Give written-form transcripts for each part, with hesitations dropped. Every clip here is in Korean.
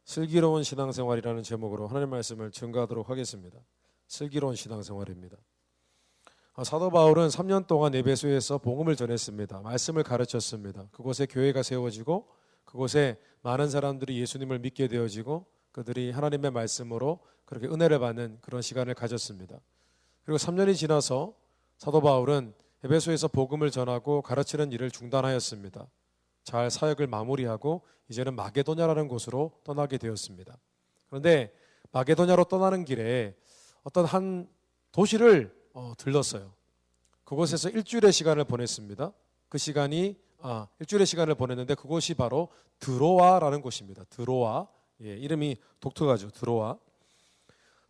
슬기로운 신앙생활이라는 제목으로 하나님의 말씀을 증거하도록 하겠습니다. 슬기로운 신앙생활입니다. 사도 바울은 3년 동안 에베소에서 복음을 전했습니다. 말씀을 가르쳤습니다. 그곳에 교회가 세워지고 그곳에 많은 사람들이 예수님을 믿게 되어지고 그들이 하나님의 말씀으로 그렇게 은혜를 받는 그런 시간을 가졌습니다. 그리고 3년이 지나서 사도 바울은 에베소에서 복음을 전하고 가르치는 일을 중단하였습니다. 잘 사역을 마무리하고 이제는 마게도냐라는 곳으로 떠나게 되었습니다. 그런데 마게도냐로 떠나는 길에 어떤 한 도시를 들렀어요. 그곳에서 일주일의 시간을 보냈습니다. 그 시간이 일주일의 시간을 보냈는데 그곳이 바로 드로아라는 곳입니다. 드로아, 이름이 독특하죠. 드로아.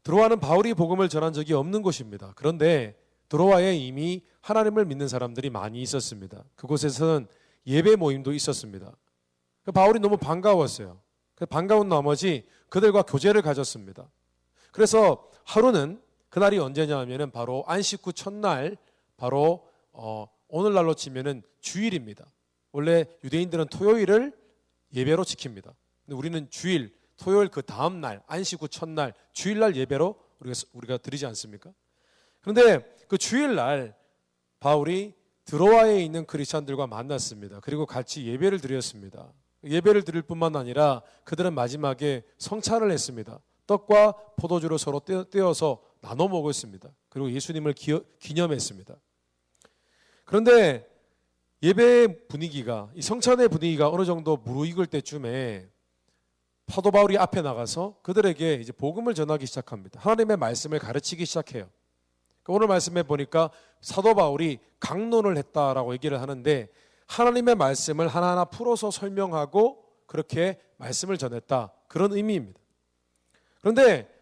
드로아는 바울이 복음을 전한 적이 없는 곳입니다. 그런데 드로아에 이미 하나님을 믿는 사람들이 많이 있었습니다. 그곳에서는 예배 모임도 있었습니다. 바울이 너무 반가웠어요. 반가운 나머지 그들과 교제를 가졌습니다. 그래서 하루는 그날이 언제냐 하면은 바로 안식 후 첫날, 바로 오늘날로 치면은 주일입니다. 원래 유대인들은 토요일을 예배로 지킵니다. 근데 우리는 주일, 토요일 그 다음 날, 안식 후 첫날, 주일날 예배로 우리가 드리지 않습니까? 그런데 그 주일날 바울이 드로아에 있는 크리스찬들과 만났습니다. 그리고 같이 예배를 드렸습니다. 예배를 드릴 뿐만 아니라 그들은 마지막에 성찬을 했습니다. 떡과 포도주를 서로 떼어서 나눠 먹었습니다. 그리고 예수님을 기념했습니다. 그런데 예배의 분위기가, 이 성찬의 분위기가 어느 정도 무르익을 때쯤에 사도 바울이 앞에 나가서 그들에게 이제 복음을 전하기 시작합니다. 하나님의 말씀을 가르치기 시작해요. 오늘 말씀에 보니까 사도 바울이 강론을 했다라고 얘기를 하는데 하나님의 말씀을 하나하나 풀어서 설명하고 그렇게 말씀을 전했다, 그런 의미입니다. 그런데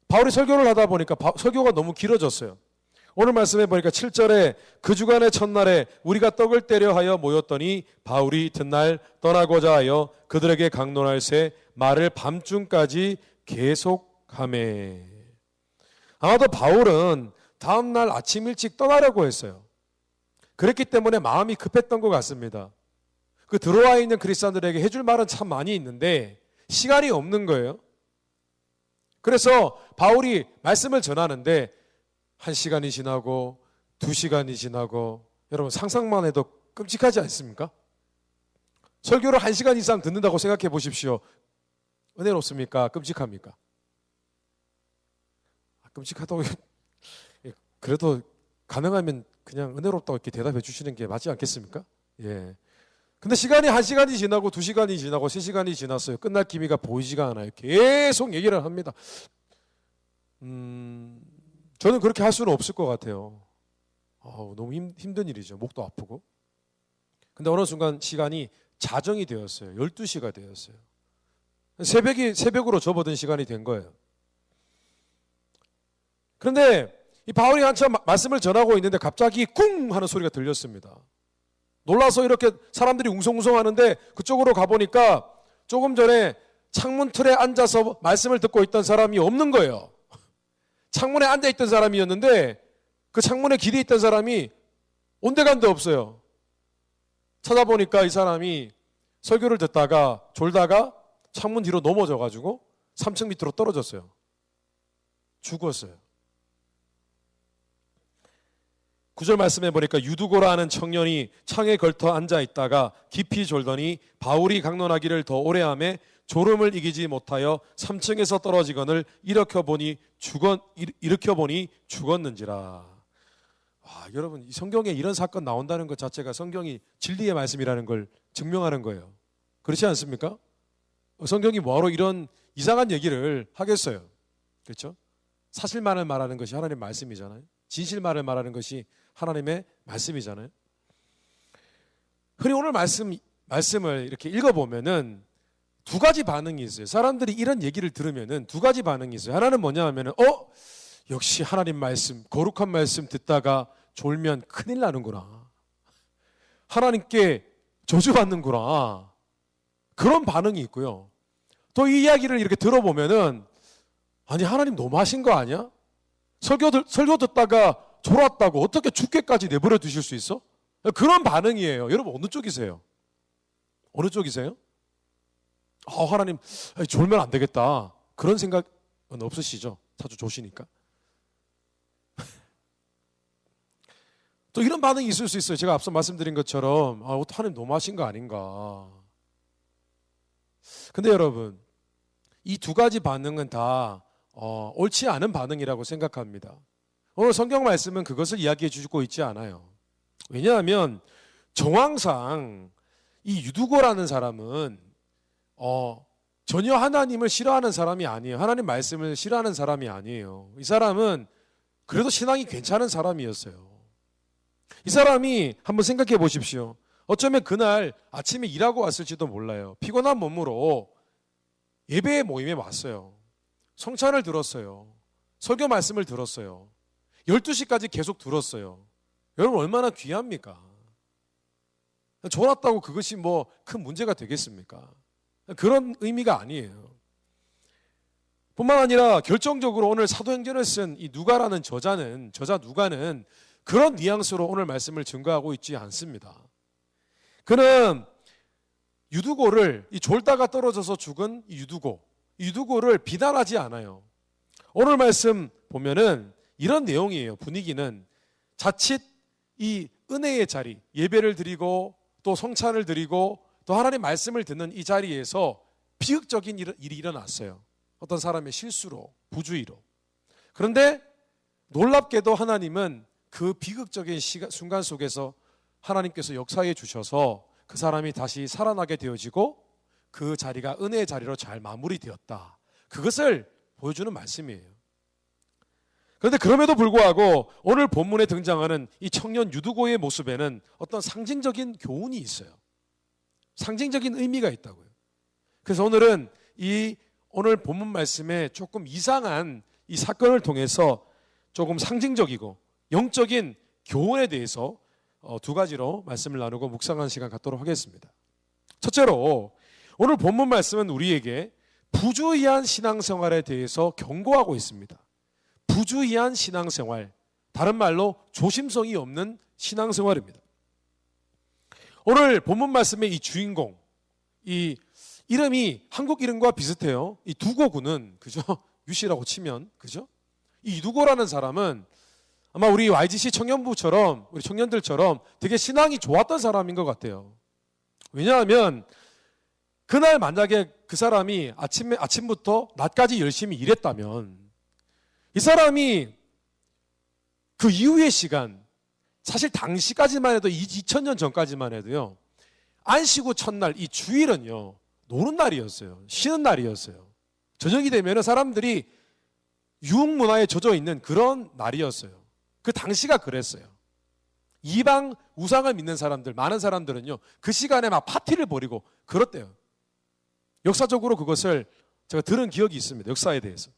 바울이 설교를 하다 보니까 설교가 너무 길어졌어요. 오늘 말씀에 보니까 7절에 그 주간의 첫날에 우리가 떡을 떼려 하여 모였더니 바울이 이튿날 떠나고자 하여 그들에게 강론할새 말을 밤중까지 계속하매. 아마도 바울은 다음날 아침 일찍 떠나려고 했어요. 그랬기 때문에 마음이 급했던 것 같습니다. 그 드로아에 있는 그리스도인들에게 해줄 말은 참 많이 있는데 시간이 없는 거예요. 그래서 바울이 말씀을 전하는데 1시간이 지나고 2시간이 지나고, 여러분 상상만 해도 끔찍하지 않습니까? 설교를 1시간 이상 듣는다고 생각해 보십시오. 은혜롭습니까? 끔찍합니까? 끔찍하다고 그래도 가능하면 그냥 은혜롭다고 이렇게 대답해 주시는 게 맞지 않겠습니까? 예. 근데 시간이 1시간이 지나고 2시간이 지나고 3시간이 지났어요. 끝날 기미가 보이지가 않아요. 계속 얘기를 합니다. 저는 그렇게 할 수는 없을 것 같아요. 너무 힘든 일이죠. 목도 아프고. 근데 어느 순간 시간이 자정이 되었어요. 12시가 되었어요. 새벽으로 접어든 시간이 된 거예요. 그런데 이 바울이 한참 말씀을 전하고 있는데 갑자기 꿍 하는 소리가 들렸습니다. 놀라서 이렇게 사람들이 웅성웅성 하는데 그쪽으로 가보니까 조금 전에 창문 틀에 앉아서 말씀을 듣고 있던 사람이 없는 거예요. 창문에 앉아있던 사람이었는데 그 창문에 기대 있던 사람이 온데간데 없어요. 찾아보니까 이 사람이 설교를 듣다가 졸다가 창문 뒤로 넘어져가지고 3층 밑으로 떨어졌어요. 죽었어요. 9절 말씀해 보니까 유두고라 하는 청년이 창에 걸터 앉아있다가 깊이 졸더니 바울이 강론하기를 더 오래 하매 졸음을 이기지 못하여 3층에서 떨어지거늘 일으켜 보니 죽었는지라. 와, 여러분, 이 성경에 이런 사건 나온다는 것 자체가 성경이 진리의 말씀이라는 걸 증명하는 거예요. 그렇지 않습니까? 성경이 뭐하러 이런 이상한 얘기를 하겠어요? 그렇죠? 사실만을 말하는 것이 하나님의 말씀이잖아요. 진실만을 말하는 것이 하나님의 말씀이잖아요. 흔히 오늘 말씀을 이렇게 읽어보면은 두 가지 반응이 있어요. 사람들이 이런 얘기를 들으면은 두 가지 반응이 있어요. 하나는 뭐냐 하면은 역시 하나님 말씀, 거룩한 말씀 듣다가 졸면 큰일 나는구나. 하나님께 저주받는구나. 그런 반응이 있고요. 또 이 이야기를 이렇게 들어보면은 아니, 하나님 너무하신 거 아니야? 설교 듣다가 졸았다고 어떻게 죽게까지 내버려 두실 수 있어? 그런 반응이에요. 여러분 어느 쪽이세요? 어느 쪽이세요? 하나님 졸면 안 되겠다. 그런 생각은 없으시죠? 자주 조시니까. 또 이런 반응이 있을 수 있어요. 제가 앞서 말씀드린 것처럼 하나님 너무하신 거 아닌가. 근데 여러분, 이 두 가지 반응은 다 옳지 않은 반응이라고 생각합니다. 오늘 성경 말씀은 그것을 이야기해 주고 있지 않아요. 왜냐하면 정황상 이 유두고라는 사람은 전혀 하나님을 싫어하는 사람이 아니에요. 하나님 말씀을 싫어하는 사람이 아니에요. 이 사람은 그래도 신앙이 괜찮은 사람이었어요. 이 사람이 한번 생각해 보십시오. 어쩌면 그날 아침에 일하고 왔을지도 몰라요. 피곤한 몸으로 예배 모임에 왔어요. 성찬을 들었어요. 설교 말씀을 들었어요. 12시까지 계속 들었어요. 여러분 얼마나 귀합니까? 졸았다고 그것이 뭐 큰 문제가 되겠습니까? 그런 의미가 아니에요. 뿐만 아니라 결정적으로 오늘 사도행전을 쓴 이 누가라는 저자 누가는 그런 뉘앙스로 오늘 말씀을 증거하고 있지 않습니다. 그는 유두고를, 이 졸다가 떨어져서 죽은 유두고를 비난하지 않아요. 오늘 말씀 보면은 이런 내용이에요. 분위기는 자칫 이 은혜의 자리, 예배를 드리고 또 성찬을 드리고 또 하나님 말씀을 듣는 이 자리에서 비극적인 일이 일어났어요. 어떤 사람의 실수로, 부주의로. 그런데 놀랍게도 하나님은 그 비극적인 순간 속에서 하나님께서 역사해 주셔서 그 사람이 다시 살아나게 되어지고 그 자리가 은혜의 자리로 잘 마무리되었다. 그것을 보여주는 말씀이에요. 그런데 그럼에도 불구하고 오늘 본문에 등장하는 이 청년 유두고의 모습에는 어떤 상징적인 교훈이 있어요. 상징적인 의미가 있다고요. 그래서 오늘은 오늘 본문 말씀에 조금 이상한 이 사건을 통해서 조금 상징적이고 영적인 교훈에 대해서 두 가지로 말씀을 나누고 묵상하는 시간 갖도록 하겠습니다. 첫째로 오늘 본문 말씀은 우리에게 부주의한 신앙생활에 대해서 경고하고 있습니다. 부주의한 신앙생활, 다른 말로 조심성이 없는 신앙생활입니다. 오늘 본문 말씀의 이 주인공, 이 이름이 한국 이름과 비슷해요. 이 두고군은, 그죠? 유씨라고 치면, 그죠? 이 유두고라는 사람은 아마 우리 YGC 청년부처럼, 우리 청년들처럼 되게 신앙이 좋았던 사람인 것 같아요. 왜냐하면 그날 만약에 그 사람이 아침부터 낮까지 열심히 일했다면 이 사람이 그 이후의 시간, 사실 당시까지만 해도 2000년 전까지만 해도요, 안식 후 첫날 이 주일은요 노는 날이었어요. 쉬는 날이었어요. 저녁이 되면 사람들이 유흥문화에 젖어 있는 그런 날이었어요. 그 당시가 그랬어요. 이방 우상을 믿는 사람들, 많은 사람들은요 그 시간에 막 파티를 벌이고 그렇대요. 역사적으로 그것을 제가 들은 기억이 있습니다. 역사에 대해서.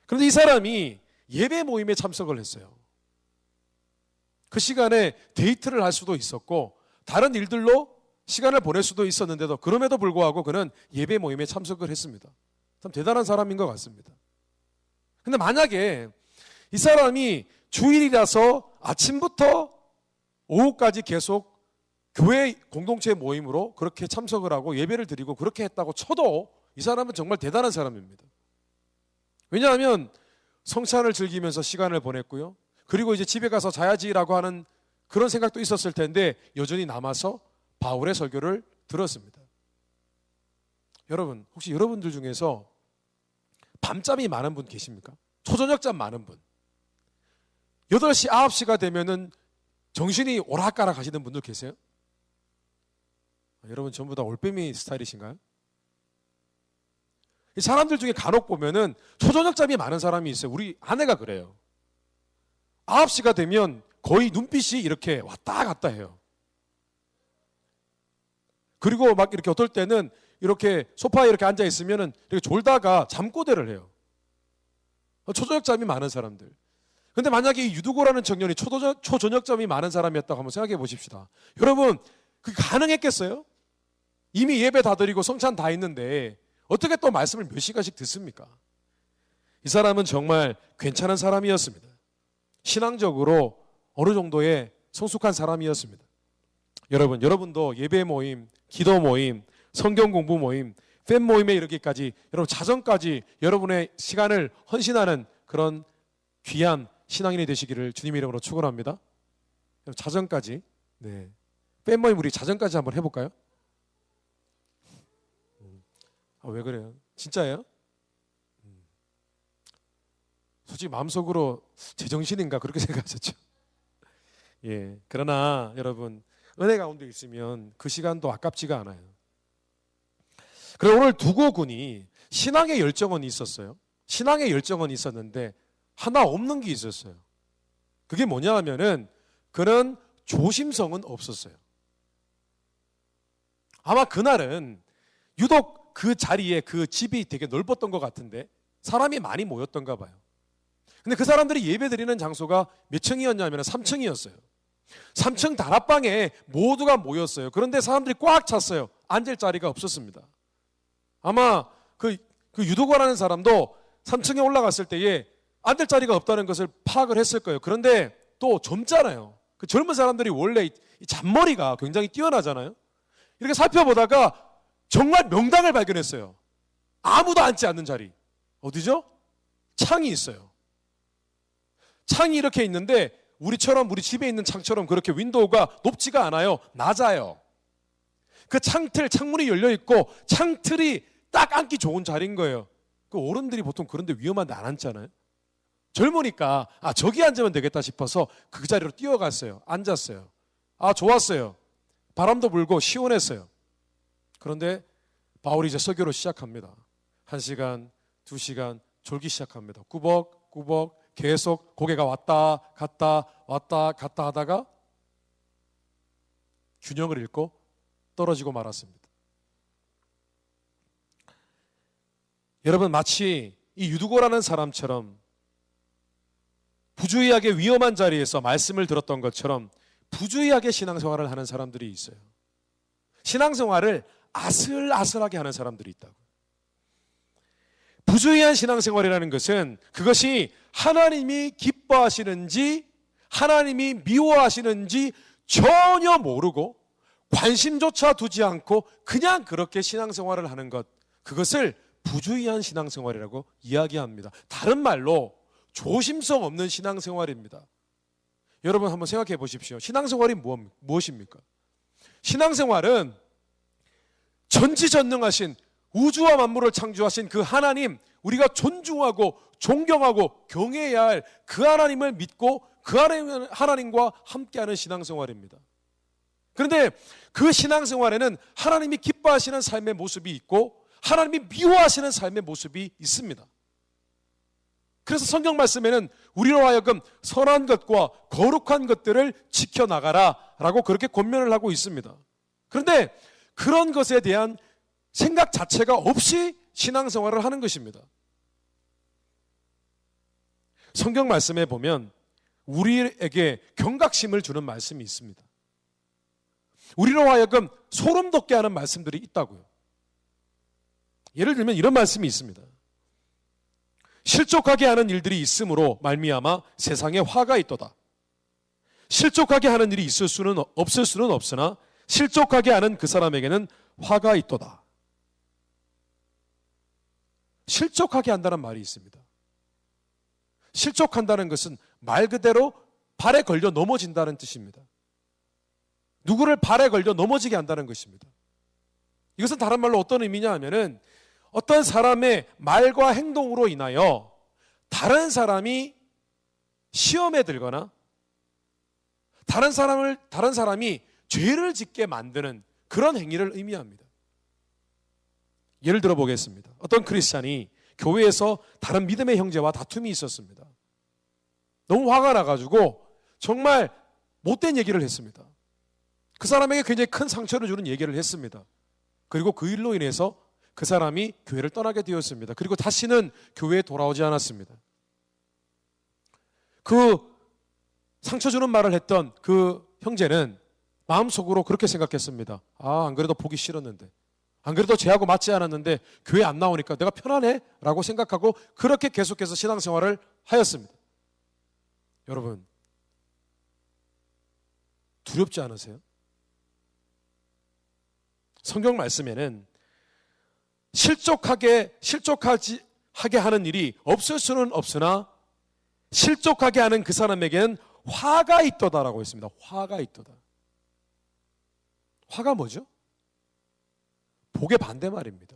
그런데 이 사람이 예배 모임에 참석을 했어요. 그 시간에 데이트를 할 수도 있었고 다른 일들로 시간을 보낼 수도 있었는데도 그럼에도 불구하고 그는 예배 모임에 참석을 했습니다. 참 대단한 사람인 것 같습니다. 근데 만약에 이 사람이 주일이라서 아침부터 오후까지 계속 교회 공동체 모임으로 그렇게 참석을 하고 예배를 드리고 그렇게 했다고 쳐도 이 사람은 정말 대단한 사람입니다. 왜냐하면 성찬을 즐기면서 시간을 보냈고요. 그리고 이제 집에 가서 자야지라고 하는 그런 생각도 있었을 텐데 여전히 남아서 바울의 설교를 들었습니다. 여러분, 혹시 여러분들 중에서 밤잠이 많은 분 계십니까? 초저녁잠 많은 분. 8시, 9시가 되면은 정신이 오락가락 하시는 분들 계세요? 여러분 전부 다 올빼미 스타일이신가요? 이 사람들 중에 간혹 보면은 초저녁잠이 많은 사람이 있어요. 우리 아내가 그래요. 9시가 되면 거의 눈빛이 이렇게 왔다 갔다 해요. 그리고 막 이렇게 어떨 때는 이렇게 소파에 이렇게 앉아 있으면은 이렇게 졸다가 잠꼬대를 해요. 초저녁잠이 많은 사람들. 근데 만약에 이 유두고라는 청년이 초저녁잠이 많은 사람이었다고 한번 생각해 보십시다. 여러분, 그게 가능했겠어요? 이미 예배 다 드리고 성찬 다 했는데 어떻게 또 말씀을 몇 시간씩 듣습니까? 이 사람은 정말 괜찮은 사람이었습니다. 신앙적으로 어느 정도의 성숙한 사람이었습니다. 여러분도 예배 모임, 기도 모임, 성경 공부 모임, 팬 모임에 이르기까지 여러분 자정까지 여러분의 시간을 헌신하는 그런 귀한 신앙인이 되시기를 주님의 이름으로 축원합니다. 자정까지, 네, 팬 모임 우리 자정까지 한번 해볼까요? 왜 그래요? 진짜예요? 솔직히 마음속으로 제정신인가 그렇게 생각하셨죠? 예, 그러나 여러분 은혜 가운데 있으면 그 시간도 아깝지가 않아요. 그리고 오늘 두고군이 신앙의 열정은 있었어요. 신앙의 열정은 있었는데 하나 없는 게 있었어요. 그게 뭐냐 하면은 그는 조심성은 없었어요. 아마 그날은 유독 그 자리에 그 집이 되게 넓었던 것 같은데 사람이 많이 모였던가 봐요. 근데 그 사람들이 예배드리는 장소가 몇 층이었냐면 3층이었어요. 3층 다락방에 모두가 모였어요. 그런데 사람들이 꽉 찼어요. 앉을 자리가 없었습니다. 아마 그 유도관하는 사람도 3층에 올라갔을 때에 앉을 자리가 없다는 것을 파악을 했을 거예요. 그런데 또 젊잖아요. 그 젊은 사람들이 원래 이 잔머리가 굉장히 뛰어나잖아요. 이렇게 살펴보다가 정말 명당을 발견했어요. 아무도 앉지 않는 자리. 어디죠? 창이 있어요. 창이 이렇게 있는데 우리처럼 우리 집에 있는 창처럼 그렇게 윈도우가 높지가 않아요. 낮아요. 그 창문이 열려 있고 창틀이 딱 앉기 좋은 자리인 거예요. 그 어른들이 보통 그런데 위험한데 안 앉잖아요. 젊으니까 저기 앉으면 되겠다 싶어서 그 자리로 뛰어갔어요. 앉았어요. 좋았어요. 바람도 불고 시원했어요. 그런데 바울이 이제 설교를 시작합니다. 1시간, 2시간 졸기 시작합니다. 꾸벅꾸벅 계속 고개가 왔다 갔다 왔다 갔다 하다가 균형을 잃고 떨어지고 말았습니다. 여러분 마치 이 유두고라는 사람처럼 부주의하게 위험한 자리에서 말씀을 들었던 것처럼 부주의하게 신앙생활을 하는 사람들이 있어요. 신앙생활을 아슬아슬하게 하는 사람들이 있다고. 부주의한 신앙생활이라는 것은 그것이 하나님이 기뻐하시는지 하나님이 미워하시는지 전혀 모르고 관심조차 두지 않고 그냥 그렇게 신앙생활을 하는 것, 그것을 부주의한 신앙생활이라고 이야기합니다. 다른 말로 조심성 없는 신앙생활입니다. 여러분 한번 생각해 보십시오. 신앙생활이 무엇입니까? 신앙생활은 전지전능하신 우주와 만물을 창조하신 그 하나님, 우리가 존중하고 존경하고 경외해야 할 그 하나님을 믿고 그 하나님과 함께하는 신앙생활입니다. 그런데 그 신앙생활에는 하나님이 기뻐하시는 삶의 모습이 있고 하나님이 미워하시는 삶의 모습이 있습니다. 그래서 성경 말씀에는 우리로 하여금 선한 것과 거룩한 것들을 지켜나가라 라고 그렇게 권면을 하고 있습니다. 그런데 그런 것에 대한 생각 자체가 없이 신앙생활을 하는 것입니다. 성경 말씀에 보면 우리에게 경각심을 주는 말씀이 있습니다. 우리로 하여금 소름 돋게 하는 말씀들이 있다고요. 예를 들면 이런 말씀이 있습니다. 실족하게 하는 일들이 있으므로 말미암아 세상에 화가 있도다. 실족하게 하는 일이 없을 수는 없으나 실족하게 하는 그 사람에게는 화가 있도다. 실족하게 한다는 말이 있습니다. 실족한다는 것은 말 그대로 발에 걸려 넘어진다는 뜻입니다. 누구를 발에 걸려 넘어지게 한다는 것입니다. 이것은 다른 말로 어떤 의미냐 하면은 어떤 사람의 말과 행동으로 인하여 다른 사람이 시험에 들거나 다른 사람이 죄를 짓게 만드는 그런 행위를 의미합니다. 예를 들어 보겠습니다. 어떤 크리스찬이 교회에서 다른 믿음의 형제와 다툼이 있었습니다. 너무 화가 나가지고 정말 못된 얘기를 했습니다. 그 사람에게 굉장히 큰 상처를 주는 얘기를 했습니다. 그리고 그 일로 인해서 그 사람이 교회를 떠나게 되었습니다. 그리고 다시는 교회에 돌아오지 않았습니다. 그 상처 주는 말을 했던 그 형제는 마음속으로 그렇게 생각했습니다. 안 그래도 보기 싫었는데, 안 그래도 쟤하고 맞지 않았는데 교회 안 나오니까 내가 편하네 라고 생각하고 그렇게 계속해서 신앙생활을 하였습니다. 여러분, 두렵지 않으세요? 성경 말씀에는 실족하게 하는 일이 없을 수는 없으나 실족하게 하는 그 사람에게는 화가 있도다라고 했습니다. 화가 있도다. 화가 뭐죠? 복의 반대말입니다.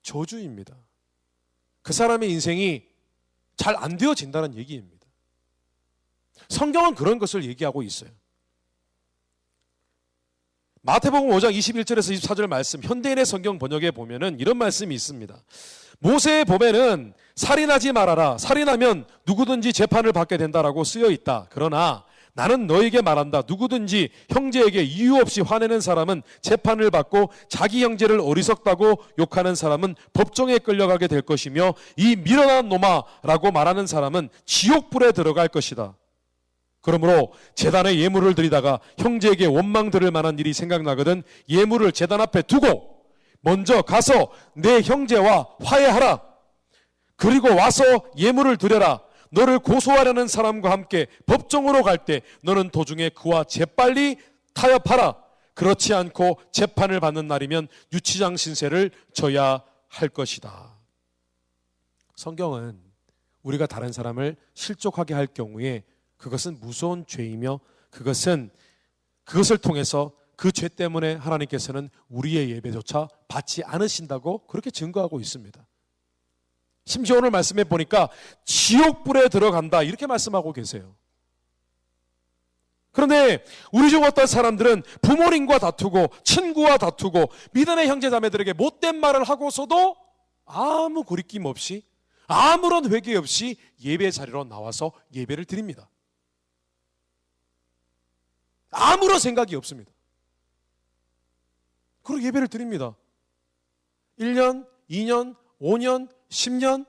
저주입니다. 그 사람의 인생이 잘 안 되어진다는 얘기입니다. 성경은 그런 것을 얘기하고 있어요. 마태복음 5장 21절에서 24절 말씀, 현대인의 성경 번역에 보면은 이런 말씀이 있습니다. 모세의 법에는 살인하지 말아라. 살인하면 누구든지 재판을 받게 된다라고 쓰여 있다. 그러나 나는 너에게 말한다. 누구든지 형제에게 이유 없이 화내는 사람은 재판을 받고 자기 형제를 어리석다고 욕하는 사람은 법정에 끌려가게 될 것이며 이 미련한 놈아라고 말하는 사람은 지옥불에 들어갈 것이다. 그러므로 제단에 예물을 드리다가 형제에게 원망 들을 만한 일이 생각나거든 예물을 제단 앞에 두고 먼저 가서 내 형제와 화해하라. 그리고 와서 예물을 드려라. 너를 고소하려는 사람과 함께 법정으로 갈 때 너는 도중에 그와 재빨리 타협하라. 그렇지 않고 재판을 받는 날이면 유치장 신세를 져야 할 것이다. 성경은 우리가 다른 사람을 실족하게 할 경우에 그것은 무서운 죄이며 그것을 통해서 그 죄 때문에 하나님께서는 우리의 예배조차 받지 않으신다고 그렇게 증거하고 있습니다. 심지어 오늘 말씀해 보니까 지옥불에 들어간다 이렇게 말씀하고 계세요. 그런데 우리 중 어떤 사람들은 부모님과 다투고 친구와 다투고 믿음의 형제자매들에게 못된 말을 하고서도 아무 거리낌 없이 아무런 회개 없이 예배 자리로 나와서 예배를 드립니다. 아무런 생각이 없습니다. 그리고 예배를 드립니다. 1년, 2년, 5년, 10년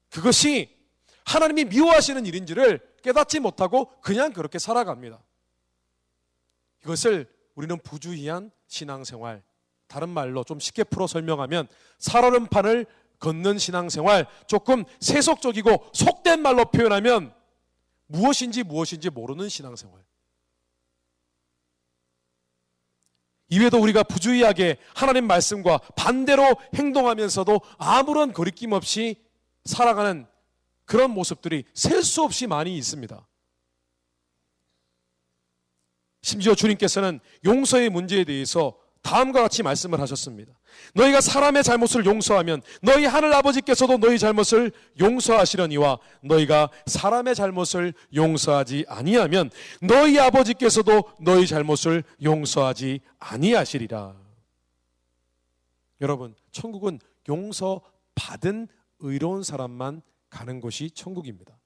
그것이 하나님이 미워하시는 일인지를 깨닫지 못하고 그냥 그렇게 살아갑니다. 이것을 우리는 부주의한 신앙생활, 다른 말로 좀 쉽게 풀어 설명하면 살얼음판을 걷는 신앙생활, 조금 세속적이고 속된 말로 표현하면 무엇인지 모르는 신앙생활. 이외에도 우리가 부주의하게 하나님 말씀과 반대로 행동하면서도 아무런 거리낌 없이 살아가는 그런 모습들이 셀 수 없이 많이 있습니다. 심지어 주님께서는 용서의 문제에 대해서 다음과 같이 말씀을 하셨습니다. 너희가 사람의 잘못을 용서하면 너희 하늘 아버지께서도 너희 잘못을 용서하시려니와 너희가 사람의 잘못을 용서하지 아니하면 너희 아버지께서도 너희 잘못을 용서하지 아니하시리라. 여러분, 천국은 용서받은 의로운 사람만 가는 곳이 천국입니다.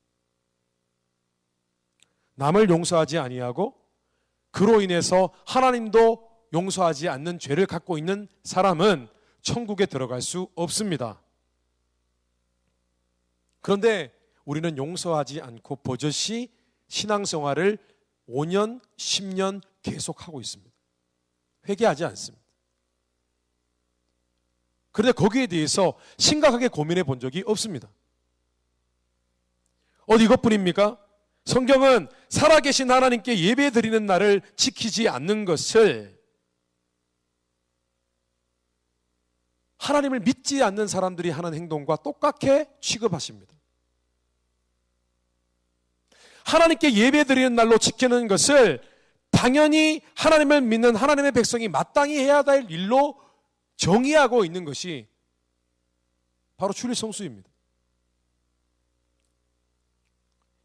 남을 용서하지 아니하고 그로 인해서 하나님도 용서하지 않는 죄를 갖고 있는 사람은 천국에 들어갈 수 없습니다. 그런데 우리는 용서하지 않고 버젓이 신앙생활을 5년, 10년 계속하고 있습니다. 회개하지 않습니다. 그런데 거기에 대해서 심각하게 고민해 본 적이 없습니다. 어디 이것뿐입니까? 성경은 살아계신 하나님께 예배드리는 날을 지키지 않는 것을 하나님을 믿지 않는 사람들이 하는 행동과 똑같게 취급하십니다. 하나님께 예배드리는 날로 지키는 것을 당연히 하나님을 믿는 하나님의 백성이 마땅히 해야 될 일로 정의하고 있는 것이 바로 주일 성수입니다.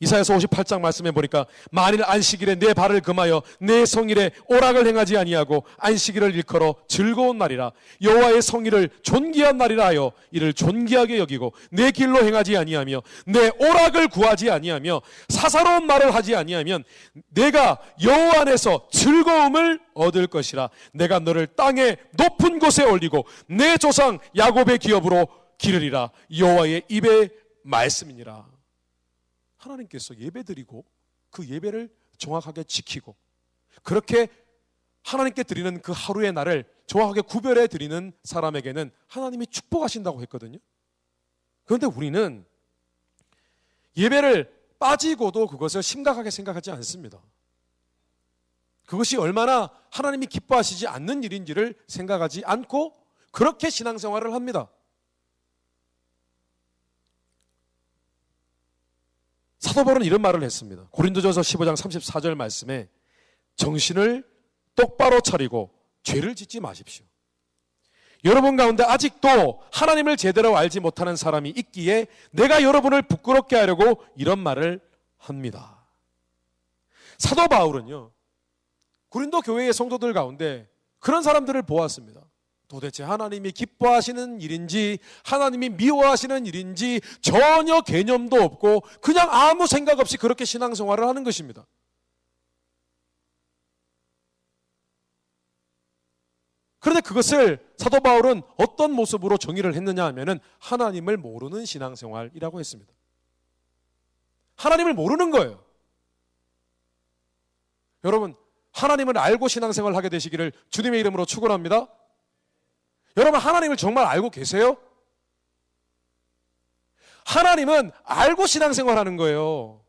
이사야서 58장 말씀해 보니까 만일 안식일에 내 발을 금하여 내 성일에 오락을 행하지 아니하고 안식일을 일컬어 즐거운 날이라 여호와의 성일을 존귀한 날이라 하여 이를 존귀하게 여기고 내 길로 행하지 아니하며 내 오락을 구하지 아니하며 사사로운 말을 하지 아니하면 내가 여호와 안에서 즐거움을 얻을 것이라. 내가 너를 땅의 높은 곳에 올리고 내 조상 야곱의 기업으로 기르리라. 여호와의 입의 말씀이니라. 하나님께서 예배드리고 그 예배를 정확하게 지키고 그렇게 하나님께 드리는 그 하루의 날을 정확하게 구별해 드리는 사람에게는 하나님이 축복하신다고 했거든요. 그런데 우리는 예배를 빠지고도 그것을 심각하게 생각하지 않습니다. 그것이 얼마나 하나님이 기뻐하시지 않는 일인지를 생각하지 않고 그렇게 신앙생활을 합니다. 사도 바울은 이런 말을 했습니다. 고린도전서 15장 34절 말씀에 정신을 똑바로 차리고 죄를 짓지 마십시오. 여러분 가운데 아직도 하나님을 제대로 알지 못하는 사람이 있기에 내가 여러분을 부끄럽게 하려고 이런 말을 합니다. 사도 바울은요, 고린도 교회의 성도들 가운데 그런 사람들을 보았습니다. 도대체 하나님이 기뻐하시는 일인지 하나님이 미워하시는 일인지 전혀 개념도 없고 그냥 아무 생각 없이 그렇게 신앙생활을 하는 것입니다. 그런데 그것을 사도 바울은 어떤 모습으로 정의를 했느냐 하면은 하나님을 모르는 신앙생활이라고 했습니다. 하나님을 모르는 거예요. 여러분, 하나님을 알고 신앙생활을 하게 되시기를 주님의 이름으로 축원합니다. 여러분, 하나님을 정말 알고 계세요? 하나님은 알고 신앙생활하는 거예요.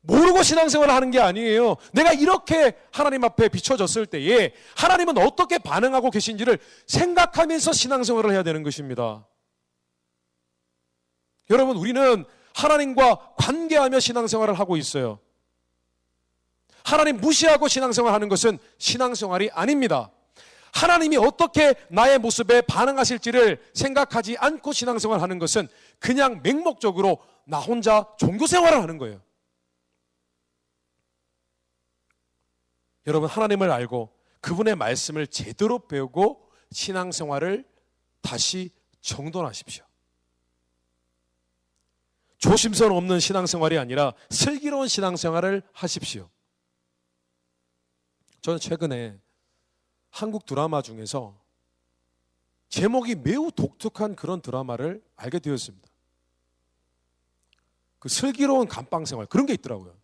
모르고 신앙생활을 하는 게 아니에요. 내가 이렇게 하나님 앞에 비춰졌을 때에 하나님은 어떻게 반응하고 계신지를 생각하면서 신앙생활을 해야 되는 것입니다. 여러분, 우리는 하나님과 관계하며 신앙생활을 하고 있어요. 하나님 무시하고 신앙생활하는 것은 신앙생활이 아닙니다. 하나님이 어떻게 나의 모습에 반응하실지를 생각하지 않고 신앙생활하는 것은 그냥 맹목적으로 나 혼자 종교생활을 하는 거예요. 여러분, 하나님을 알고 그분의 말씀을 제대로 배우고 신앙생활을 다시 정돈하십시오. 조심성 없는 신앙생활이 아니라 슬기로운 신앙생활을 하십시오. 저는 최근에 한국 드라마 중에서 제목이 매우 독특한 그런 드라마를 알게 되었습니다. 그 슬기로운 감방생활, 그런 게 있더라고요.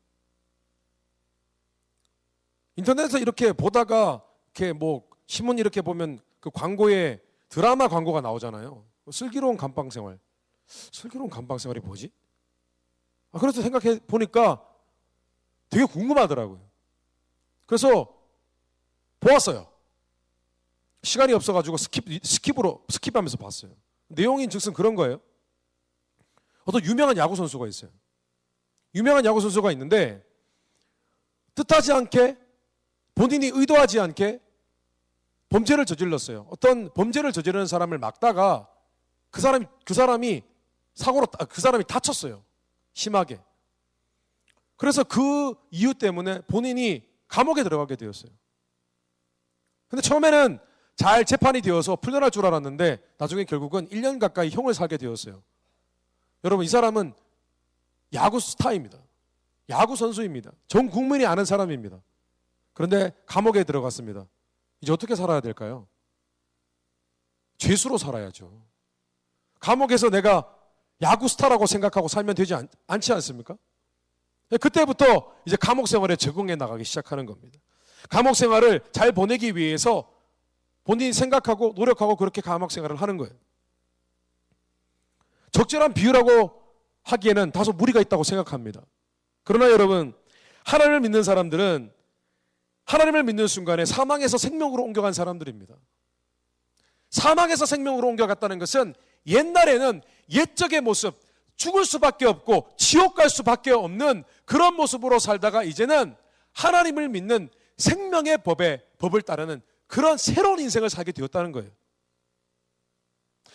인터넷에서 이렇게 보다가 이렇게 뭐 신문 이렇게 보면 그 광고에 드라마 광고가 나오잖아요. 슬기로운 감방생활. 슬기로운 감방생활이 뭐지? 그래서 생각해 보니까 되게 궁금하더라고요. 그래서 보았어요. 시간이 없어가지고 스킵하면서 봤어요. 내용인 즉슨 그런 거예요. 어떤 유명한 야구 선수가 있어요. 유명한 야구 선수가 있는데 뜻하지 않게 본인이 의도하지 않게 범죄를 저질렀어요. 어떤 범죄를 저지르는 사람을 막다가 그 사람이 다쳤어요. 심하게. 그래서 그 이유 때문에 본인이 감옥에 들어가게 되었어요. 근데 처음에는 잘 재판이 되어서 풀려날 줄 알았는데 나중에 결국은 1년 가까이 형을 살게 되었어요. 여러분, 이 사람은 야구 스타입니다. 야구 선수입니다. 전 국민이 아는 사람입니다. 그런데 감옥에 들어갔습니다. 이제 어떻게 살아야 될까요? 죄수로 살아야죠. 감옥에서 내가 야구 스타라고 생각하고 살면 되지 않지 않습니까? 그때부터 이제 감옥 생활에 적응해 나가기 시작하는 겁니다. 감옥 생활을 잘 보내기 위해서 본인이 생각하고 노력하고 그렇게 감옥 생활을 하는 거예요. 적절한 비유라고 하기에는 다소 무리가 있다고 생각합니다. 그러나 여러분, 하나님을 믿는 사람들은 하나님을 믿는 순간에 사망에서 생명으로 옮겨간 사람들입니다. 사망에서 생명으로 옮겨갔다는 것은 옛날에는 옛적의 모습, 죽을 수밖에 없고 지옥 갈 수밖에 없는 그런 모습으로 살다가 이제는 하나님을 믿는 생명의 법을 따르는 그런 새로운 인생을 살게 되었다는 거예요.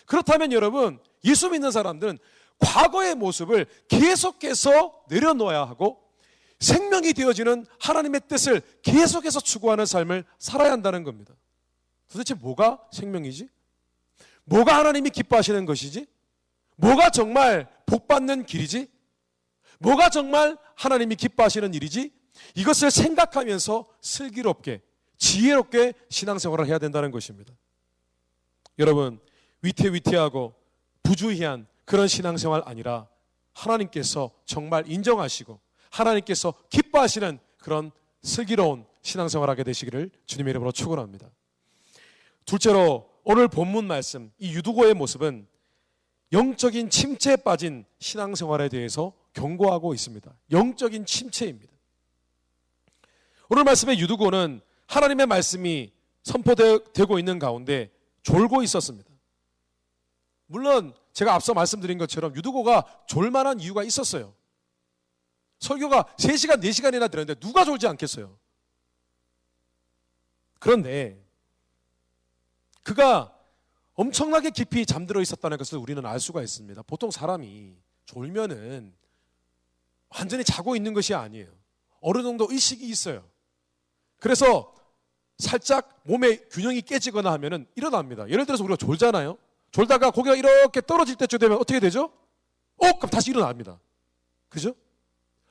그렇다면 여러분, 예수 믿는 사람들은 과거의 모습을 계속해서 내려놓아야 하고 생명이 되어지는 하나님의 뜻을 계속해서 추구하는 삶을 살아야 한다는 겁니다. 도대체 뭐가 생명이지? 뭐가 하나님이 기뻐하시는 것이지? 뭐가 정말 복받는 길이지? 뭐가 정말 하나님이 기뻐하시는 일이지? 이것을 생각하면서 슬기롭게 지혜롭게 신앙생활을 해야 된다는 것입니다. 여러분, 위태위태하고 부주의한 그런 신앙생활 아니라 하나님께서 정말 인정하시고 하나님께서 기뻐하시는 그런 슬기로운 신앙생활을 하게 되시기를 주님의 이름으로 축원합니다. 둘째로 오늘 본문 말씀, 이 유두고의 모습은 영적인 침체에 빠진 신앙생활에 대해서 경고하고 있습니다. 영적인 침체입니다. 오늘 말씀의 유두고는 하나님의 말씀이 선포되고 있는 가운데 졸고 있었습니다. 물론 제가 앞서 말씀드린 것처럼 유두고가 졸만한 이유가 있었어요. 설교가 3시간, 4시간이나 들었는데 누가 졸지 않겠어요? 그런데 그가 엄청나게 깊이 잠들어 있었다는 것을 우리는 알 수가 있습니다. 보통 사람이 졸면은 완전히 자고 있는 것이 아니에요. 어느 정도 의식이 있어요. 그래서 살짝 몸의 균형이 깨지거나 하면은 일어납니다. 예를 들어서 우리가 졸잖아요. 졸다가 고개가 이렇게 떨어질 때쯤 되면 어떻게 되죠? 그럼 다시 일어납니다. 그죠?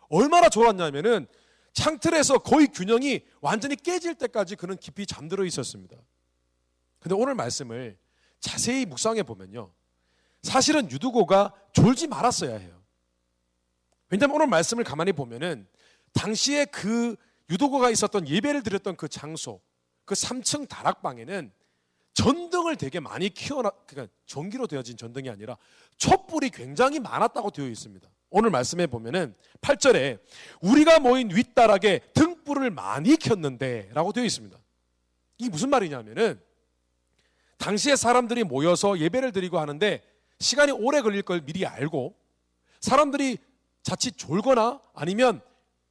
얼마나 졸았냐면은 창틀에서 거의 균형이 완전히 깨질 때까지 그는 깊이 잠들어 있었습니다. 근데 오늘 말씀을 자세히 묵상해 보면요, 사실은 유두고가 졸지 말았어야 해요. 왜냐하면 오늘 말씀을 가만히 보면은 당시에 그 유두고가 있었던 예배를 드렸던 그 장소, 그 3층 다락방에는 전등을 되게 많이 그러니까 전기로 되어진 전등이 아니라 촛불이 굉장히 많았다고 되어 있습니다. 오늘 말씀해 보면은 8절에 우리가 모인 윗다락에 등불을 많이 켰는데 라고 되어 있습니다. 이게 무슨 말이냐면은 당시에 사람들이 모여서 예배를 드리고 하는데 시간이 오래 걸릴 걸 미리 알고 사람들이 자칫 졸거나 아니면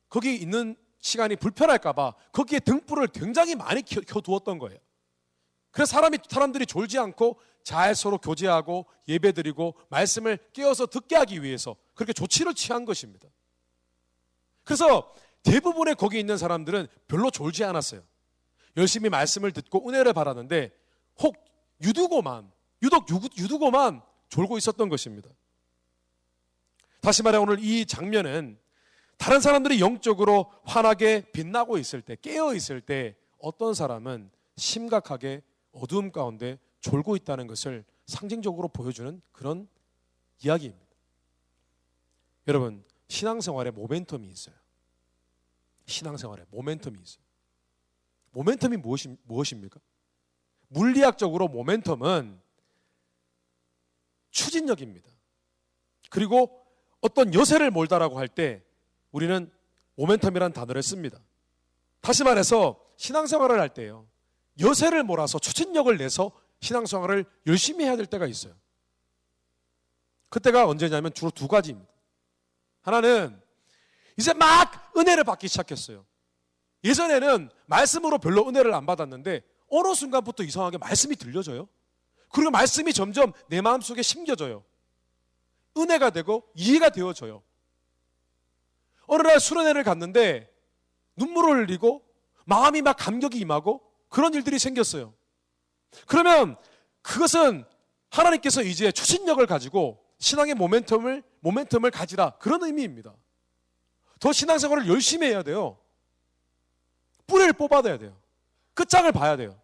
거기 있는 시간이 불편할까 봐 거기에 등불을 굉장히 많이 켜두었던 거예요. 그래서 사람들이 졸지 않고 잘 서로 교제하고 예배드리고 말씀을 깨어서 듣게 하기 위해서 그렇게 조치를 취한 것입니다. 그래서 대부분의 거기 있는 사람들은 별로 졸지 않았어요. 열심히 말씀을 듣고 은혜를 받았는데 유독 유두고만 졸고 있었던 것입니다. 다시 말해 오늘 이 장면은 다른 사람들이 영적으로 환하게 빛나고 있을 때, 깨어 있을 때 어떤 사람은 심각하게 어두움 가운데 졸고 있다는 것을 상징적으로 보여주는 그런 이야기입니다. 여러분, 신앙생활에 모멘텀이 있어요. 신앙생활에 모멘텀이 있어요. 모멘텀이 무엇입니까? 물리학적으로 모멘텀은 추진력입니다. 그리고 어떤 여세를 몰다라고 할 때 우리는 모멘텀이라는 단어를 씁니다. 다시 말해서 신앙생활을 할 때요, 여세를 몰아서 추진력을 내서 신앙생활을 열심히 해야 될 때가 있어요. 그때가 언제냐면 주로 2가지입니다. 하나는 이제 막 은혜를 받기 시작했어요. 예전에는 말씀으로 별로 은혜를 안 받았는데 어느 순간부터 이상하게 말씀이 들려져요. 그리고 말씀이 점점 내 마음속에 심겨져요. 은혜가 되고 이해가 되어져요. 어느 날 수련회를 갔는데 눈물을 흘리고 마음이 막 감격이 임하고 그런 일들이 생겼어요. 그러면 그것은 하나님께서 이제 추진력을 가지고 신앙의 모멘텀을 가지라, 그런 의미입니다. 더 신앙생활을 열심히 해야 돼요. 뿌리를 뽑아야 돼요. 끝장을 봐야 돼요.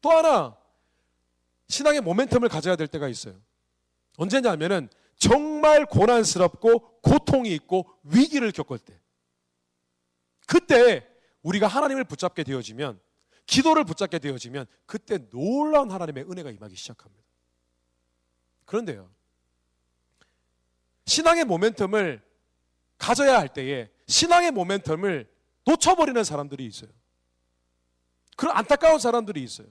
또 하나 신앙의 모멘텀을 가져야 될 때가 있어요. 언제냐면은 정말 고난스럽고 고통이 있고 위기를 겪을 때, 그때 우리가 하나님을 붙잡게 되어지면, 기도를 붙잡게 되어지면 그때 놀라운 하나님의 은혜가 임하기 시작합니다. 그런데요, 신앙의 모멘텀을 가져야 할 때에 신앙의 모멘텀을 놓쳐버리는 사람들이 있어요. 그런 안타까운 사람들이 있어요.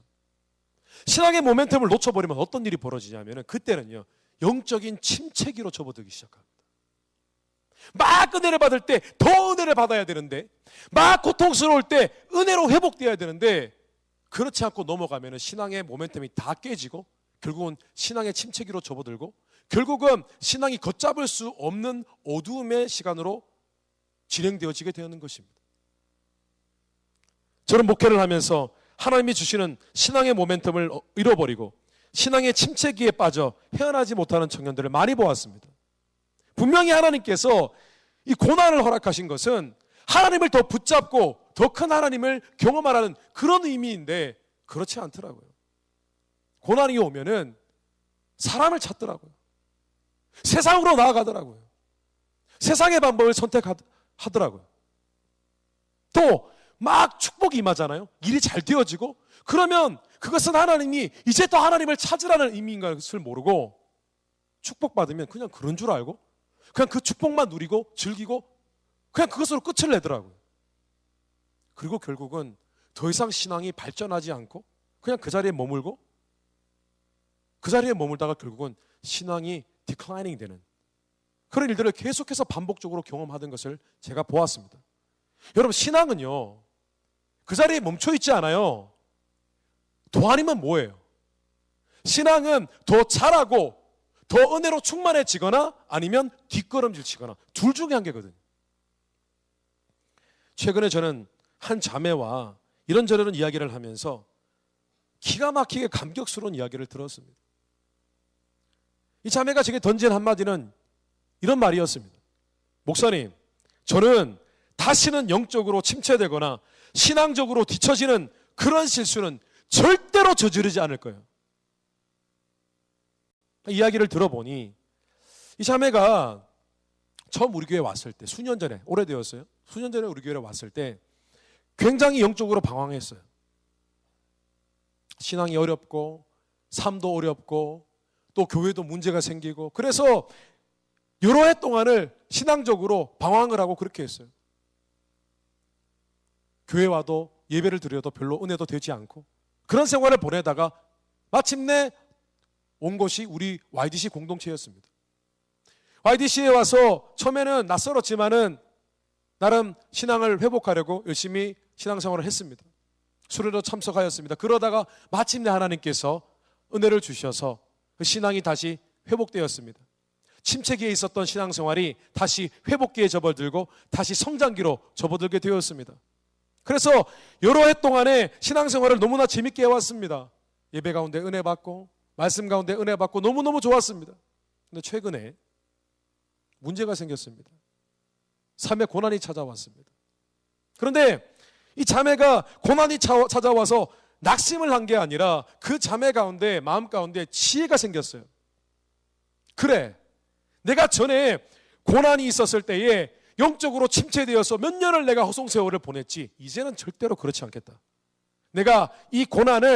신앙의 모멘텀을 놓쳐버리면 어떤 일이 벌어지냐면 그때는요, 영적인 침체기로 접어들기 시작합니다. 막 은혜를 받을 때 더 은혜를 받아야 되는데, 막 고통스러울 때 은혜로 회복돼야 되는데, 그렇지 않고 넘어가면 신앙의 모멘텀이 다 깨지고 결국은 신앙의 침체기로 접어들고 결국은 신앙이 걷잡을 수 없는 어두움의 시간으로 진행되어지게 되는 것입니다. 저는 목회를 하면서 하나님이 주시는 신앙의 모멘텀을 잃어버리고 신앙의 침체기에 빠져 헤어나지 못하는 청년들을 많이 보았습니다. 분명히 하나님께서 이 고난을 허락하신 것은 하나님을 더 붙잡고 더 큰 하나님을 경험하라는 그런 의미인데 그렇지 않더라고요. 고난이 오면은 사람을 찾더라고요. 세상으로 나아가더라고요. 세상의 방법을 선택하더라고요. 또 막 축복이 임하잖아요. 일이 잘 되어지고 그러면 그것은 하나님이 이제 또 하나님을 찾으라는 의미인 것을 모르고 축복받으면 그냥 그런 줄 알고 그냥 그 축복만 누리고 즐기고 그냥 그것으로 끝을 내더라고요. 그리고 결국은 더 이상 신앙이 발전하지 않고 그냥 그 자리에 머물고 그 자리에 머물다가 결국은 신앙이 디클라이닝 되는 그런 일들을 계속해서 반복적으로 경험하던 것을 제가 보았습니다. 여러분, 신앙은요, 그 자리에 멈춰 있지 않아요. 더 아니면 뭐예요? 신앙은 더 자라고 더 은혜로 충만해지거나 아니면 뒷걸음질 치거나 둘 중에 한 개거든요. 최근에 저는 한 자매와 이런저런 이야기를 하면서 기가 막히게 감격스러운 이야기를 들었습니다. 이 자매가 제게 던진 한마디는 이런 말이었습니다. 목사님, 저는 다시는 영적으로 침체되거나 신앙적으로 뒤처지는 그런 실수는 절대로 저지르지 않을 거예요. 이야기를 들어보니 이 자매가 처음 우리 교회에 왔을 때 수년 전에, 오래되었어요. 수년 전에 우리 교회에 왔을 때 굉장히 영적으로 방황했어요. 신앙이 어렵고 삶도 어렵고 또 교회도 문제가 생기고 그래서 여러 해 동안을 신앙적으로 방황을 하고 그렇게 했어요. 교회 와도 예배를 드려도 별로 은혜도 되지 않고 그런 생활을 보내다가 마침내 온 곳이 우리 YDC 공동체였습니다. YDC에 와서 처음에는 낯설었지만은 나름 신앙을 회복하려고 열심히 신앙생활을 했습니다. 수련회도 참석하였습니다. 그러다가 마침내 하나님께서 은혜를 주셔서 그 신앙이 다시 회복되었습니다. 침체기에 있었던 신앙생활이 다시 회복기에 접어들고 다시 성장기로 접어들게 되었습니다. 그래서 여러 해 동안에 신앙생활을 너무나 재밌게 해왔습니다. 예배 가운데 은혜 받고 말씀 가운데 은혜 받고 너무너무 좋았습니다. 근데 최근에 문제가 생겼습니다. 삶의 고난이 찾아왔습니다. 그런데 이 자매가 고난이 찾아와서 낙심을 한 게 아니라 그 자매 가운데 마음 가운데 지혜가 생겼어요. 그래, 내가 전에 고난이 있었을 때에 영적으로 침체되어서 몇 년을 내가 허송세월을 보냈지 이제는 절대로 그렇지 않겠다. 내가 이 고난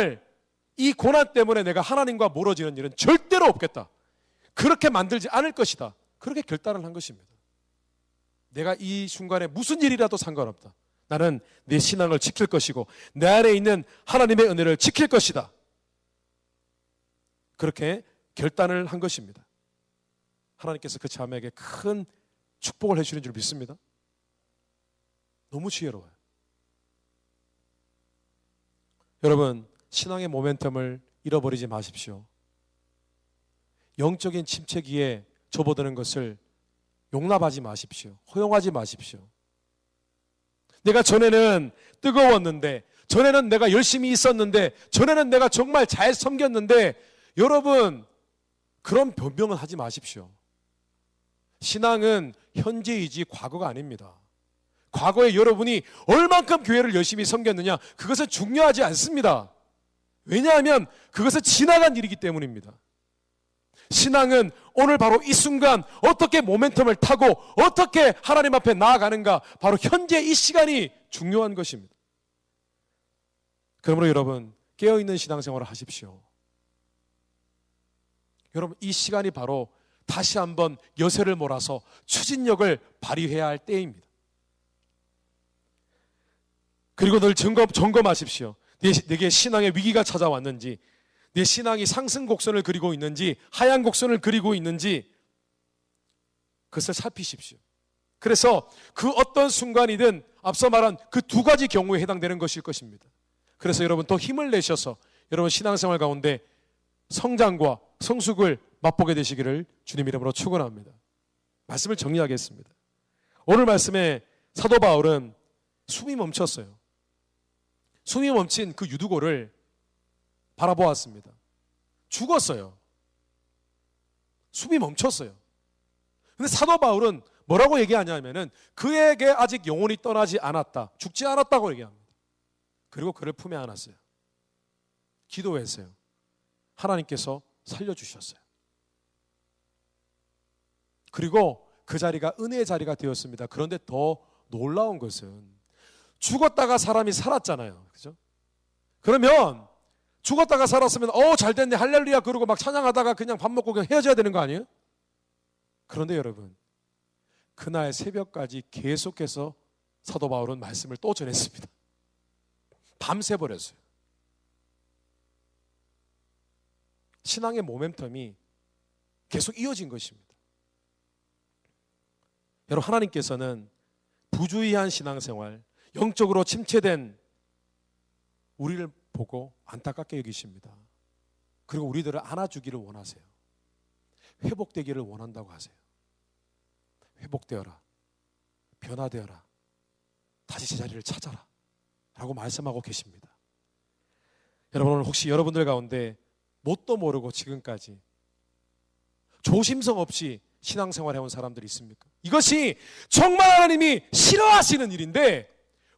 때문에 내가 하나님과 멀어지는 일은 절대로 없겠다. 그렇게 만들지 않을 것이다. 그렇게 결단을 한 것입니다. 내가 이 순간에 무슨 일이라도 상관없다. 나는 내 신앙을 지킬 것이고 내 안에 있는 하나님의 은혜를 지킬 것이다. 그렇게 결단을 한 것입니다. 하나님께서 그 자매에게 큰 축복을 해주시는 줄 믿습니다. 너무 지혜로워요. 여러분, 신앙의 모멘텀을 잃어버리지 마십시오. 영적인 침체기에 접어드는 것을 용납하지 마십시오. 허용하지 마십시오. 내가 전에는 뜨거웠는데, 전에는 내가 열심히 있었는데, 전에는 내가 정말 잘 섬겼는데, 여러분, 그런 변명은 하지 마십시오. 신앙은 현재이지 과거가 아닙니다. 과거에 여러분이 얼만큼 교회를 열심히 섬겼느냐, 그것은 중요하지 않습니다. 왜냐하면 그것은 지나간 일이기 때문입니다. 신앙은 오늘 바로 이 순간 어떻게 모멘텀을 타고 어떻게 하나님 앞에 나아가는가, 바로 현재 이 시간이 중요한 것입니다. 그러므로 여러분, 깨어있는 신앙생활을 하십시오. 여러분, 이 시간이 바로 다시 한번 여세를 몰아서 추진력을 발휘해야 할 때입니다. 그리고 늘 점검하십시오. 내게 신앙의 위기가 찾아왔는지, 내 신앙이 상승 곡선을 그리고 있는지 하향 곡선을 그리고 있는지 그것을 살피십시오. 그래서 그 어떤 순간이든 앞서 말한 그 두 가지 경우에 해당되는 것일 것입니다. 그래서 여러분 더 힘을 내셔서 여러분 신앙생활 가운데 성장과 성숙을 맛보게 되시기를 주님 이름으로 축원합니다. 말씀을 정리하겠습니다. 오늘 말씀에 사도 바울은 숨이 멈췄어요. 숨이 멈춘 그 유두고를 바라보았습니다. 죽었어요. 숨이 멈췄어요. 근데 사도 바울은 뭐라고 얘기하냐면은 그에게 아직 영혼이 떠나지 않았다. 죽지 않았다고 얘기합니다. 그리고 그를 품에 안았어요. 기도했어요. 하나님께서 살려주셨어요. 그리고 그 자리가 은혜의 자리가 되었습니다. 그런데 더 놀라운 것은 죽었다가 사람이 살았잖아요. 그죠? 그러면 죽었다가 살았으면 잘 됐네 할렐루야 그러고 막 찬양하다가 그냥 밥 먹고 그냥 헤어져야 되는 거 아니에요? 그런데 여러분, 그날 새벽까지 계속해서 사도 바울은 말씀을 또 전했습니다. 밤새 버렸어요. 신앙의 모멘텀이 계속 이어진 것입니다. 여러분, 하나님께서는 부주의한 신앙생활, 영적으로 침체된 우리를 보고 안타깝게 여기십니다. 그리고 우리들을 안아주기를 원하세요. 회복되기를 원한다고 하세요. 회복되어라. 변화되어라. 다시 제자리를 찾아라. 라고 말씀하고 계십니다. 여러분, 오늘 혹시 여러분들 가운데 뭣도 모르고 지금까지 조심성 없이 신앙생활 해온 사람들이 있습니까? 이것이 정말 하나님이 싫어하시는 일인데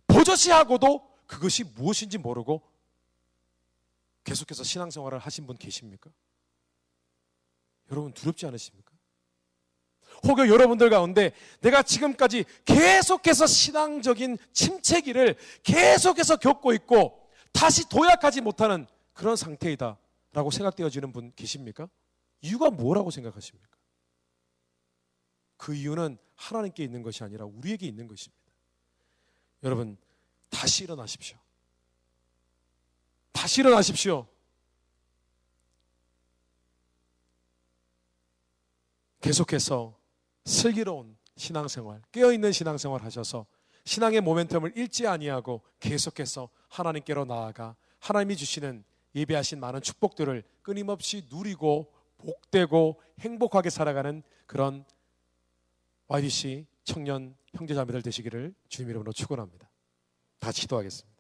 버젓이하고도 그것이 무엇인지 모르고 계속해서 신앙생활을 하신 분 계십니까? 여러분, 두렵지 않으십니까? 혹여 여러분들 가운데 내가 지금까지 계속해서 신앙적인 침체기를 계속해서 겪고 있고 다시 도약하지 못하는 그런 상태이다 라고 생각되어지는 분 계십니까? 이유가 뭐라고 생각하십니까? 그 이유는 하나님께 있는 것이 아니라 우리에게 있는 것입니다. 여러분, 다시 일어나십시오. 다시 일어나십시오. 계속해서 슬기로운 신앙생활, 깨어있는 신앙생활 하셔서 신앙의 모멘텀을 잃지 아니하고 계속해서 하나님께로 나아가 하나님이 주시는 예배하신 많은 축복들을 끊임없이 누리고 복되고 행복하게 살아가는 그런 YDC 청년 형제자매들 되시기를 주님 이름으로 축원합니다. 다 기도하겠습니다.